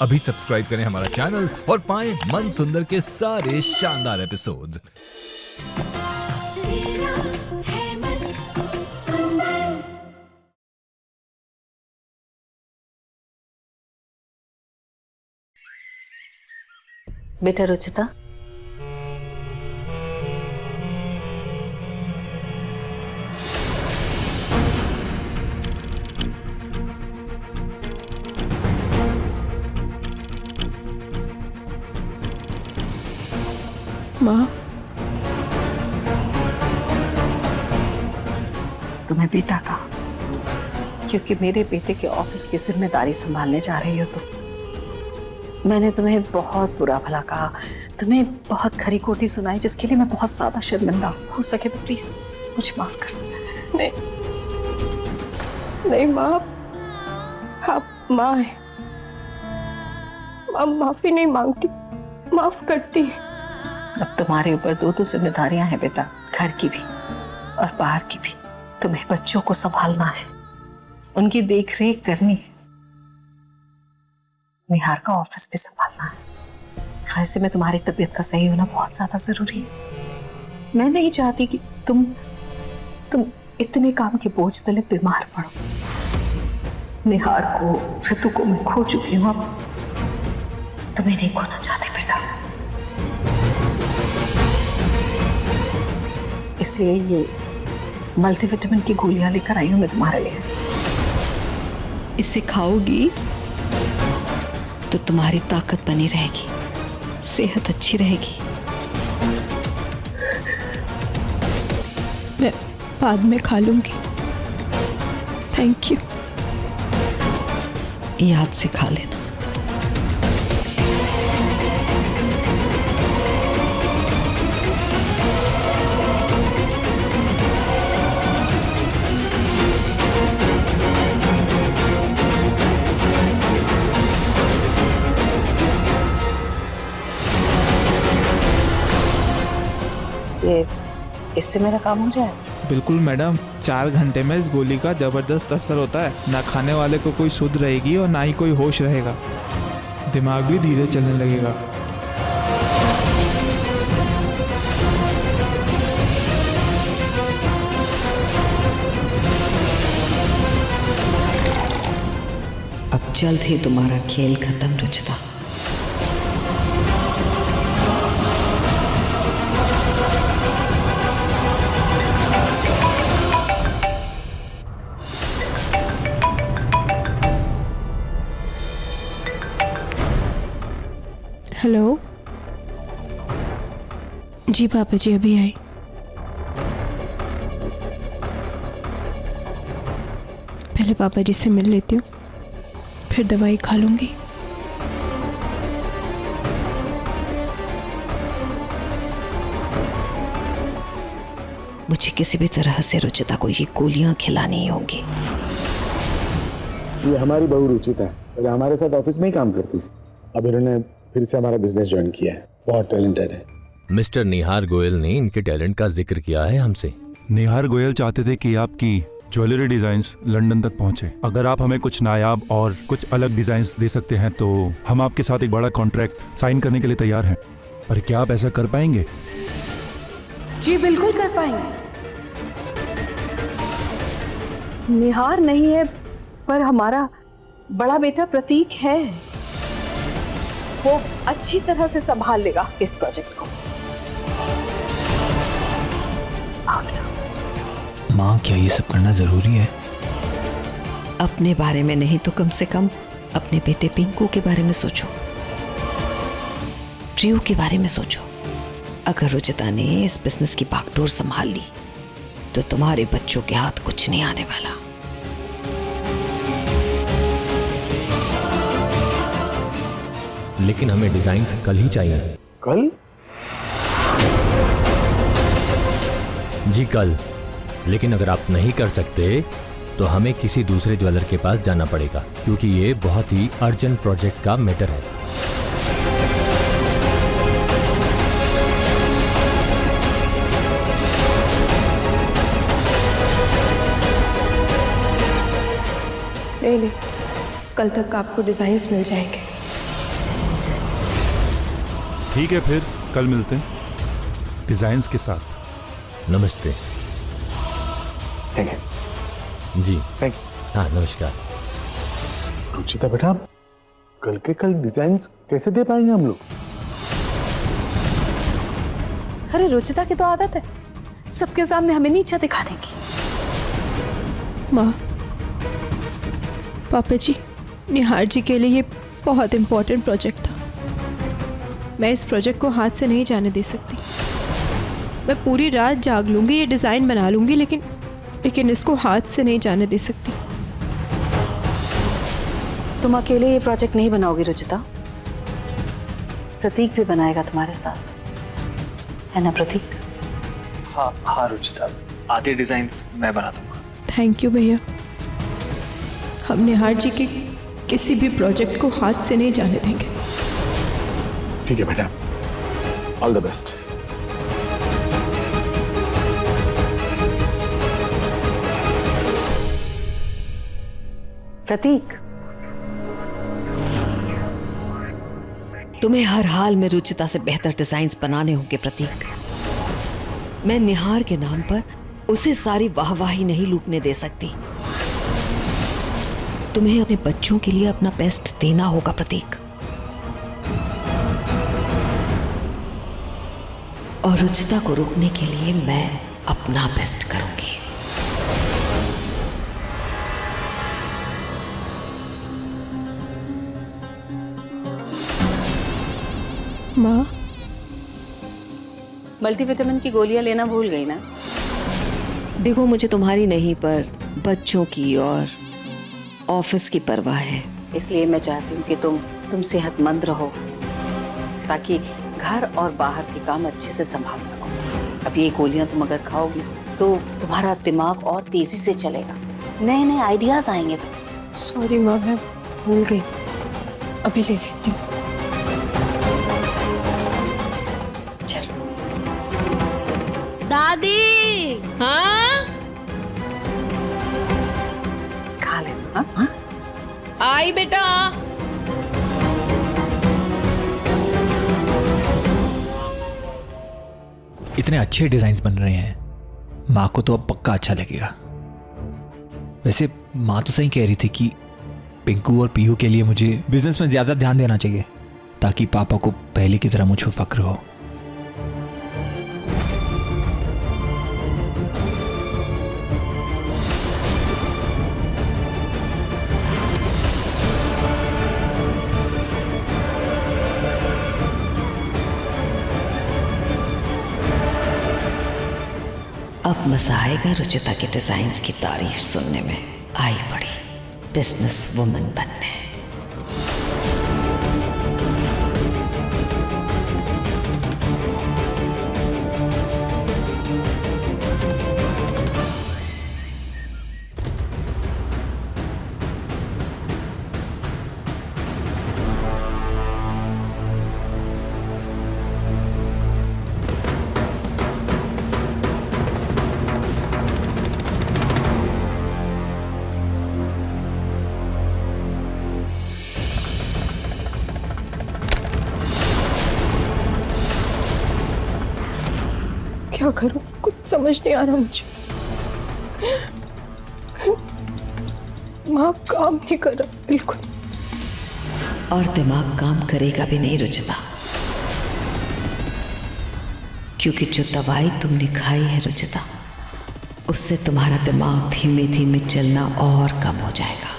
अभी सब्सक्राइब करें हमारा चैनल और पाएं मन सुंदर के सारे शानदार एपिसोड्स। बेटा रुचिता, माँ, तुम्हें बेटा का, क्योंकि मेरे बेटे के ऑफिस की जिम्मेदारी संभालने जा रही हो तुम। मैंने तुम्हें बहुत बुरा भला कहा, तुम्हें बहुत खरी खोटी सुनाई, जिसके लिए मैं बहुत ज्यादा शर्मिंदा हूँ। हो सके तो प्लीज मुझे माफ कर दो। नहीं नहीं माँ, आप माँ हैं। माँ माफी नहीं मांगती, माफ करती। अब तुम्हारे ऊपर दो जिम्मेदारियां हैं बेटा, घर की भी और बाहर की भी। तुम्हें बच्चों को संभालना है, उनकी देख रेख करनी है, निहार का ऑफिस भी संभालना है। ऐसे में तुम्हारी तबीयत का सही होना बहुत ज्यादा जरूरी है। मैं नहीं चाहती कि तुम इतने काम के बोझ तले बीमार पड़ो। निहार को, ऋतु को मैं खो चुकी हूँ, अब तुम्हें नहीं खोना चाहती बेटा। इसलिए ये मल्टीविटामिन की गोलियां लेकर आई हूं मैं तुम्हारे लिए। इसे खाओगी तो तुम्हारी ताकत बनी रहेगी, सेहत अच्छी रहेगी। मैं बाद में खा लूंगी। Thank you. याद से खा लेना। इससे मेरा काम हो जाए? बिल्कुल मैडम, 4 घंटे में इस गोली का जबरदस्त असर होता है। ना खाने वाले को कोई सुध रहेगी और ना ही कोई होश रहेगा। दिमाग भी धीरे चलने लगेगा। अब जल्द ही तुम्हारा खेल खत्म रुचिता। हेलो जी पापा जी, अभी आई। पहले पापा जी से मिल लेती हूँ, फिर दवाई खा लूंगी। मुझे किसी भी तरह से रुचिता को ये गोलियां खिलानी ही होंगी। ये हमारी बहू रुचिता है, पहले हमारे साथ ऑफिस में ही काम करती थी। अब इन्होंने फिर से हमारा बिजनेस ज्वाइन किया है। बहुत टैलेंटेड है। मिस्टर निहार गोयल ने इनके टैलेंट का जिक्र किया है हमसे। निहार गोयल चाहते थे कि आपकी ज्वेलरी डिजाइन्स लंदन तक पहुंचे। अगर आप हमें कुछ नायाब और कुछ अलग डिजाइन्स दे सकते हैं तो हम आपके साथ एक बड़ा कॉन्ट्रैक्ट साइन करने के लिए तैयार हैं। पर क्या आप ऐसा कर पाएंगे? जी बिल्कुल कर पाएंगे। निहार नहीं है, पर हमारा बड़ा बेटा प्रतीक है। वो अच्छी तरह से संभाल लेगा इस प्रोजेक्ट को। आओ बेटा। माँ, क्या ये सब करना जरूरी है? अपने बारे में नहीं तो कम से कम अपने बेटे पिंकू के बारे में सोचो, प्रियू के बारे में सोचो। अगर रुचिता ने इस बिजनेस की बागडोर संभाल ली तो तुम्हारे बच्चों के हाथ कुछ नहीं आने वाला। लेकिन हमें डिजाइन कल ही चाहिए। कल? जी कल। लेकिन अगर आप नहीं कर सकते तो हमें किसी दूसरे ज्वेलर के पास जाना पड़ेगा, क्योंकि ये बहुत ही अर्जेंट प्रोजेक्ट का मैटर है। नहीं, कल तक आपको डिजाइन्स मिल जाएंगे। ठीक है, फिर कल मिलते हैं डिजाइन्स के साथ। नमस्ते। ठीक है, जी थैंक हाँ, नमस्कार। रुचिता बेटा, कल के कल डिजाइन कैसे दे पाएंगे हम लोग? अरे रुचिता की तो आदत है सबके सामने हमें नीचा दिखाने की। माँ, पापा जी, निहार जी के लिए ये बहुत इम्पोर्टेंट प्रोजेक्ट था। मैं इस प्रोजेक्ट को हाथ से नहीं जाने दे सकती। मैं पूरी रात जाग लूंगी, ये डिज़ाइन बना लूंगी, लेकिन इसको हाथ से नहीं जाने दे सकती। तुम अकेले ये प्रोजेक्ट नहीं बनाओगी रुचिता, प्रतीक भी बनाएगा तुम्हारे साथ, है ना प्रतीक? हाँ हाँ रुचिता, आधे डिजाइन्स मैं बना दूंगा। थैंक यू भैया। हम निहार जी के किसी भी प्रोजेक्ट को हाथ से नहीं जाने देंगे। ठीक है बेटा, ऑल द बेस्ट। प्रतीक, तुम्हें हर हाल में रुचिता से बेहतर डिजाइन्स बनाने होंगे प्रतीक। मैं निहार के नाम पर उसे सारी वाहवाही नहीं लूटने दे सकती। तुम्हें अपने बच्चों के लिए अपना बेस्ट देना होगा प्रतीक, और रुचिता को रोकने के लिए मैं अपना बेस्ट करूंगी। माँ, मल्टीविटामिन की गोलियां लेना भूल गई ना? देखो, मुझे तुम्हारी नहीं पर बच्चों की और ऑफिस की परवाह है, इसलिए मैं चाहती हूँ कि तुम सेहतमंद रहो ताकि घर और बाहर के काम अच्छे से संभाल सको। अब ये गोलियां तुम अगर खाओगी तो तुम्हारा दिमाग और तेजी से चलेगा, नए नए आइडियाज आएंगे। तो सॉरी माँ, मैं भूल गई, अभी ले लेती हूँ। दादी, हाँ खा लेना। हाँ? आई बेटा। इतने अच्छे डिजाइन्स बन रहे हैं, माँ को तो अब पक्का अच्छा लगेगा। वैसे माँ तो सही कह रही थी कि पिंकू और पीहू के लिए मुझे बिजनेस में ज्यादा ध्यान देना चाहिए ताकि पापा को पहले की तरह मुझ पर फक्र हो। अब मजा आएगा रुचिता के डिजाइन्स की तारीफ सुनने में। आई बड़ी बिजनेस वुमन बनने। क्या करूं, कुछ समझ नहीं आ रहा मुझे। माँ काम नहीं कर रहा बिल्कुल, और दिमाग काम करेगा भी नहीं रुचिता, क्योंकि जो दवाई तुमने खाई है रुचिता, उससे तुम्हारा दिमाग धीमे धीमे चलना और कम हो जाएगा।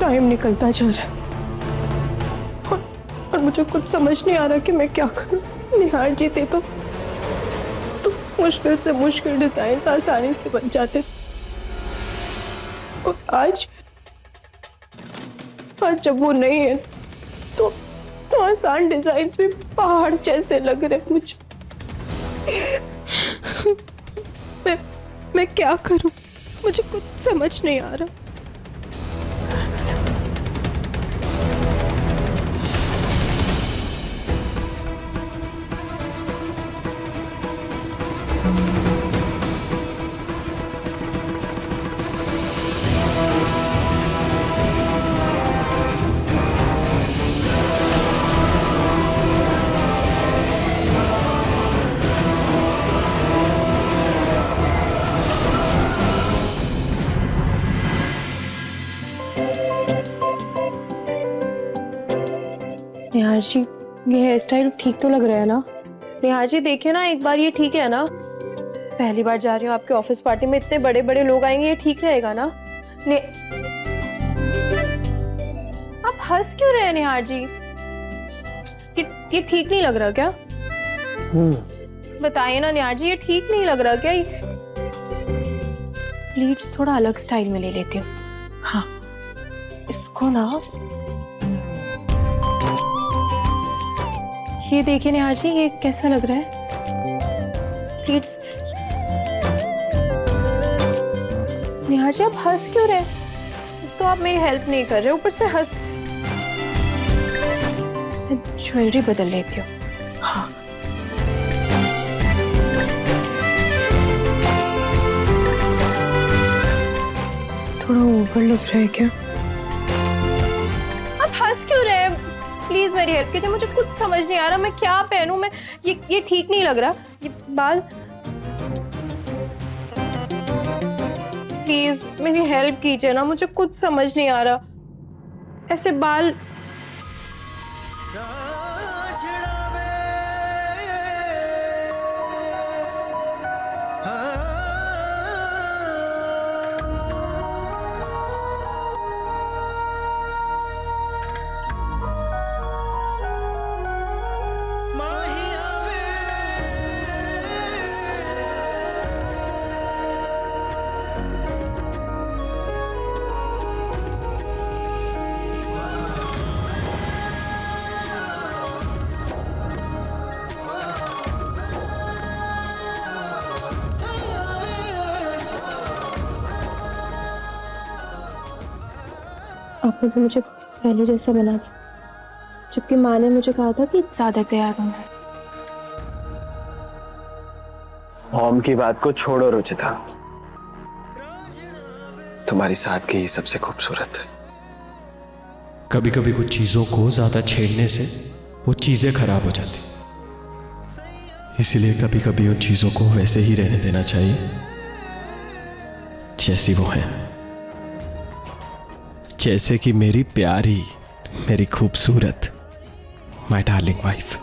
टाइम निकलता जा रहा है और मुझे कुछ समझ नहीं आ रहा कि मैं क्या करूं। निहार जी थे तो मुश्किल से मुश्किल डिजाइन आसानी से बन जाते, और आज जब वो नहीं है तो आसान डिजाइन्स भी पहाड़ जैसे लग रहे मुझे। मैं क्या करूं? मुझे कुछ समझ नहीं आ रहा। निहार जी, ये हेयर स्टाइल ठीक तो लग रहा है ना? निहार जी देखिए ना एक बार, ये ठीक है ना? पहली बार जा रही हूँ आपके ऑफिस पार्टी में, इतने बड़े बड़े लोग आएंगे, ये ठीक रहेगा ना? आप हंस क्यों रहे हैं निहार जी? ये ठीक नहीं लग रहा क्या? बताइए ना निहार जी, ये ठीक नहीं लग रहा क्या? प्लीट्स थोड़ा अलग स्टाइल में ले लेती हूँ। हाँ, इसको ना, ये देखिए निहार जी, ये कैसा लग रहा है? प्लीट्स। निहार जी आप हंस क्यों रहे? तो आप मेरी हेल्प नहीं कर रहे, ऊपर से हंस। ज्वेलरी बदल लेती हूँ। हाँ, थोड़ा ओवर लग रहा है क्या? आप हंस क्यों रहे हैं? प्लीज मेरी हेल्प कीजिए, मुझे कुछ समझ नहीं आ रहा, मैं क्या पहनूं? मैं ये ठीक नहीं लग रहा, ये बाल। प्लीज मेरी हेल्प कीजिए ना, मुझे कुछ समझ नहीं आ रहा, ऐसे बाल। आपने तो मुझे पहले जैसा बना दिया, जबकि माँ ने मुझे कहा था कि ज्यादा तैयार होना है। ओम की बात को छोड़ो रुचिता, तुम्हारी सादगी ही सबसे खूबसूरत है। कभी कभी कुछ चीजों को ज्यादा छेड़ने से वो चीजें खराब हो जाती, इसीलिए कभी कभी उन चीजों को वैसे ही रहने देना चाहिए जैसी वो है। जैसे कि मेरी प्यारी, मेरी खूबसूरत, माय डार्लिंग वाइफ।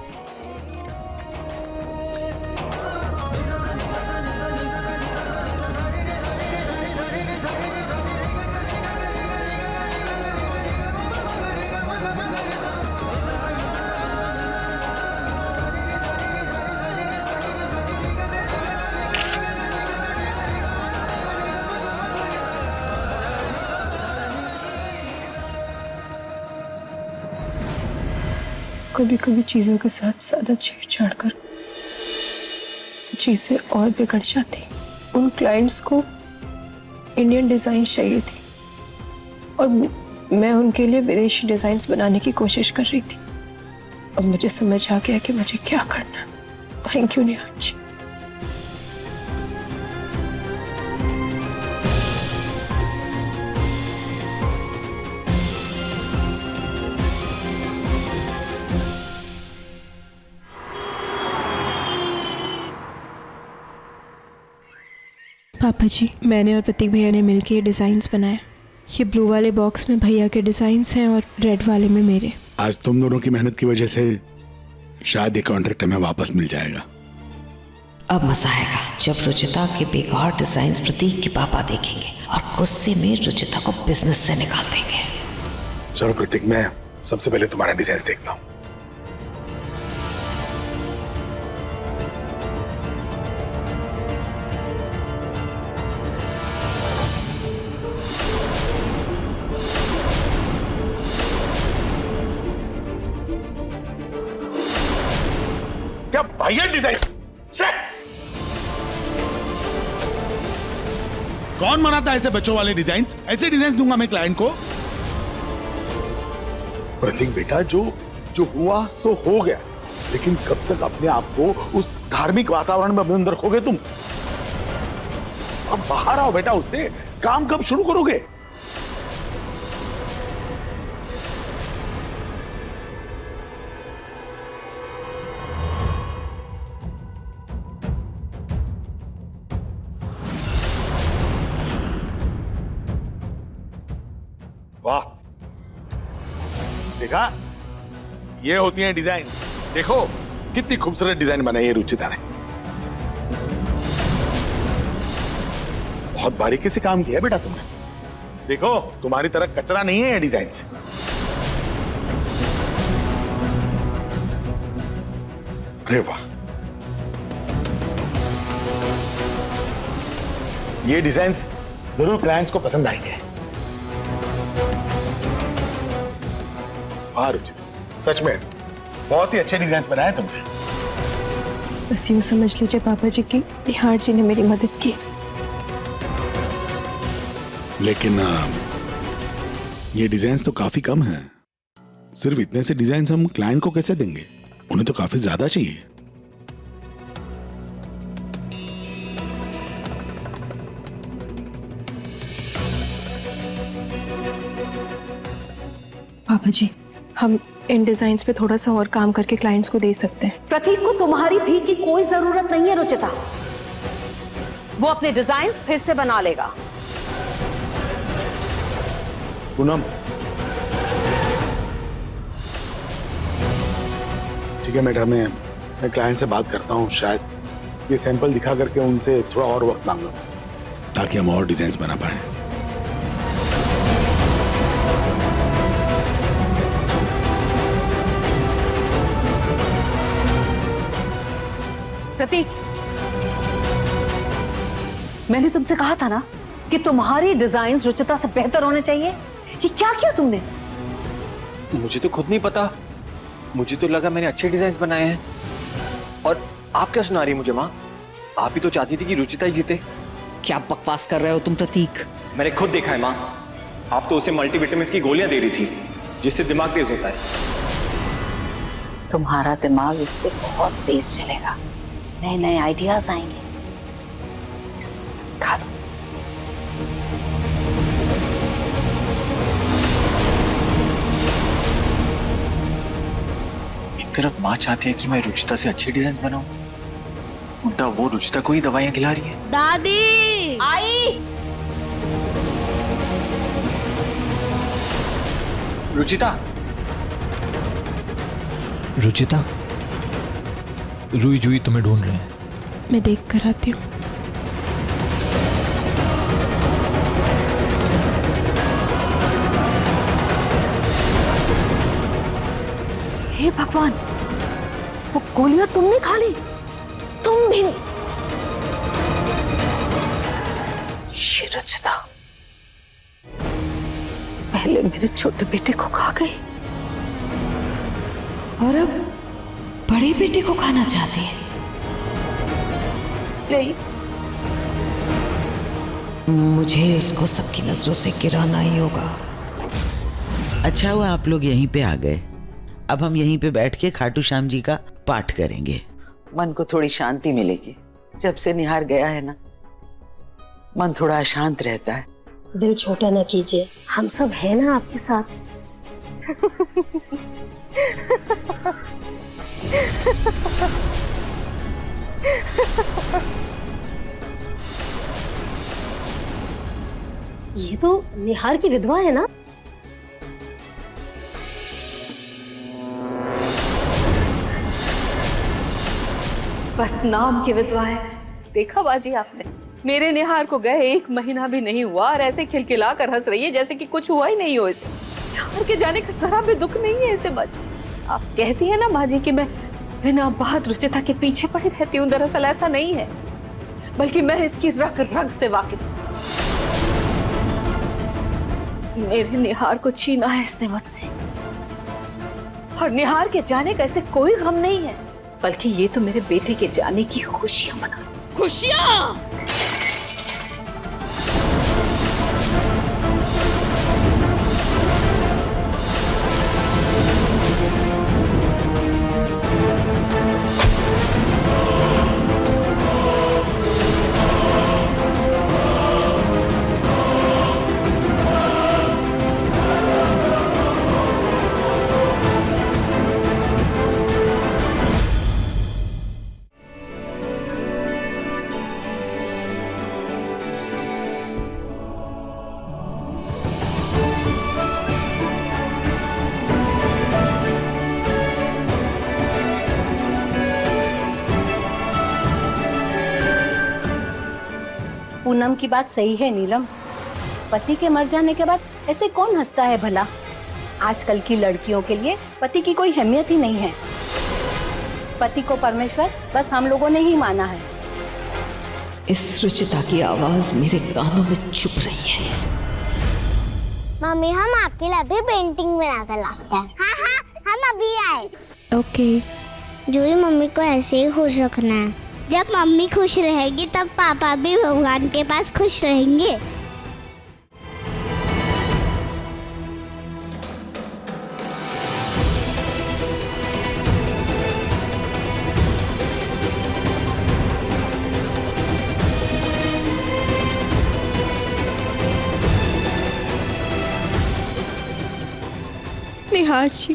कभी कभी चीज़ों के साथ ज़्यादा छेड़छाड़ कर तो चीज़ें और बिगड़ जाती। उन क्लाइंट्स को इंडियन डिज़ाइन चाहिए थी और मैं उनके लिए विदेशी डिज़ाइंस बनाने की कोशिश कर रही थी। अब मुझे समझ आ गया कि मुझे क्या करना। थैंक यू निहार जी। पापा जी, मैंने और प्रतीक भैया ने मिलकर ये डिज़ाइंस बनाए। ये ब्लू वाले बॉक्स में भैया के डिज़ाइंस हैं और रेड वाले में मेरे। आज तुम दोनों की मेहनत की वजह से शायद ये कॉन्ट्रैक्ट हमें वापस मिल जाएगा। अब मजा आएगा जब रुचिता के बेकार डिजाइन्स प्रतीक के पापा देखेंगे और गुस्से में रुचिता को बिजनेस से निकाल देंगे। चलो प्रतीक, मैं सबसे पहले तुम्हारा डिजाइन देखता हूँ। क्या भैया डिजाइन? कौन बनाता है ऐसे बच्चों वाले डिजाइन? ऐसे डिजाइन दूंगा मैं क्लाइंट को? प्रतीक बेटा, जो हुआ सो हो गया, लेकिन कब तक अपने आप को उस धार्मिक वातावरण में बंद रखोगे तुम? अब बाहर आओ बेटा, उससे काम कब शुरू करोगे? वाह, देखा, ये होती है डिजाइन। देखो कितनी खूबसूरत डिजाइन बनाई है रुचिता ने। बहुत बारीकी से काम किया बेटा तुमने। देखो, तुम्हारी तरह कचरा नहीं है ये डिजाइन। अरे वाह, ये डिजाइन्स जरूर क्लाइंट्स को पसंद आएंगे। वाह रुचिता, सच में बहुत ही अच्छे डिजाइन बनाए तुमने। बस यूं समझ लीजिए पापा जी की निहार जी ने मेरी मदद की। लेकिन ये डिजाइन्स तो काफी कम हैं। सिर्फ इतने से डिजाइन्स हम क्लाइंट को कैसे देंगे? उन्हें तो काफी ज्यादा चाहिए। पापा जी, हम इन डिजाइन्स पे थोड़ा सा और काम करके क्लाइंट्स को दे सकते हैं। प्रतीक को तुम्हारी भीख की कोई जरूरत नहीं है रुचिता। वो अपने डिजाइन्स फिर से बना लेगा। पूनम, ठीक है मैडम, मैं क्लाइंट से बात करता हूँ। शायद ये सैंपल दिखा करके उनसे थोड़ा और वक्त मांग लो, ताकि हम और डिजाइन्स बना पाए। प्रतीक, मैंने तुमसे कहा था ना कि तुम्हारी डिजाइन्स रुचिता से बेहतर होने चाहिए। ये क्या किया तुमने? मुझे तो खुद नहीं पता। मुझे तो लगा मैंने अच्छे डिजाइन्स बनाए हैं। और आप क्या सुना रही मुझे माँ? आप ही तो चाहती थी कि रुचिता ही जीते। क्या बकवास कर रहे हो तुम प्रतीक? मैंने खुद देखा है माँ, आप तो उसे मल्टीविटामिन्स की गोलियां दे रही थी जिससे दिमाग तेज होता है। तुम्हारा दिमाग इससे बहुत तेज चलेगा, नए नए आइडियाज आएंगे। खा लो। एक तरफ माँ चाहती है कि मैं रुचिता से अच्छी डिजाइन बनाऊं, उल्टा वो रुचिता को ही दवाइयां खिला रही है। दादी आई। रुचिता, रुचिता, रुई जुई तुम्हें ढूंढ रहे हैं। मैं देख कर आती हूँ। हे भगवान, वो गोलियां तुमने खा ली? तुम भी? ये रुचिता पहले मेरे छोटे बेटे को खा गई और अब बड़े बेटे को खाना चाहती है। नहीं, मुझे उसको सबकी नजरों से गिराना ही होगा। अच्छा हुआ आप लोग यहीं पे आ गए। अब हम यहीं पे बैठ के खाटू श्याम जी का पाठ करेंगे। मन को थोड़ी शांति मिलेगी। जब से निहार गया है ना, मन थोड़ा अशांत रहता है। दिल छोटा ना कीजिए, हम सब है ना आपके साथ। ये तो निहार की विधवा है ना? बस नाम की विधवा है। देखा बाजी आपने, मेरे निहार को गए 1 महीना भी नहीं हुआ और ऐसे खिलखिला कर हंस रही है जैसे कि कुछ हुआ ही नहीं हो इसे। निहार के जाने का जरा भी दुख नहीं है इसे बाजी। आप कहती है ना बाजी कि मैं बिना बात रुचिता के पीछे पड़ी रहती हूँ, दरअसल ऐसा नहीं है, बल्कि मैं इसकी रग रग से वाकिफ हूँ। मेरे निहार को छीना है इसने मुझसे, और निहार के जाने का इसे कोई गम नहीं है, बल्कि ये तो मेरे बेटे के जाने की खुशियां मना। खुशियां? पूनम की बात सही है नीलम। पति के मर जाने के बाद ऐसे कौन हंसता है भला। आजकल की लड़कियों के लिए पति की कोई अहमियत ही नहीं है। पति को परमेश्वर बस हम लोगों ने ही माना है। इस रुचिता की आवाज मेरे कानों में चुप रही है। मम्मी हम आपके लिए भी पेंटिंग बना कर लाते हैं। हाँ हाँ हम अभी आए। ओके। जूही मम्मी को ऐसे ही खुश रखना है। जब मम्मी खुश रहेगी तब पापा भी भगवान के पास खुश रहेंगे। निहार जी,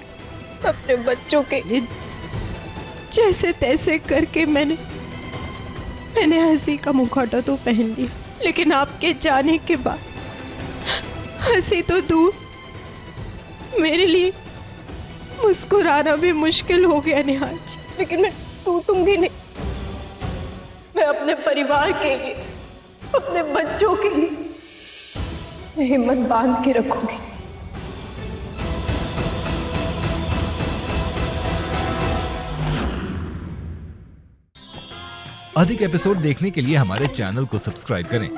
अपने बच्चों के लिए जैसे तैसे करके मैंने हंसी का मुखौटा तो पहन लिया, लेकिन आपके जाने के बाद हंसी तो दूर, मेरे लिए मुस्कुराना भी मुश्किल हो गया निहार जी। लेकिन मैं टूटूंगी नहीं। मैं अपने परिवार के लिए, अपने बच्चों के लिए मैं हिम्मत बांध के रखूंगी। अधिक एपिसोड देखने के लिए हमारे चैनल को सब्सक्राइब करें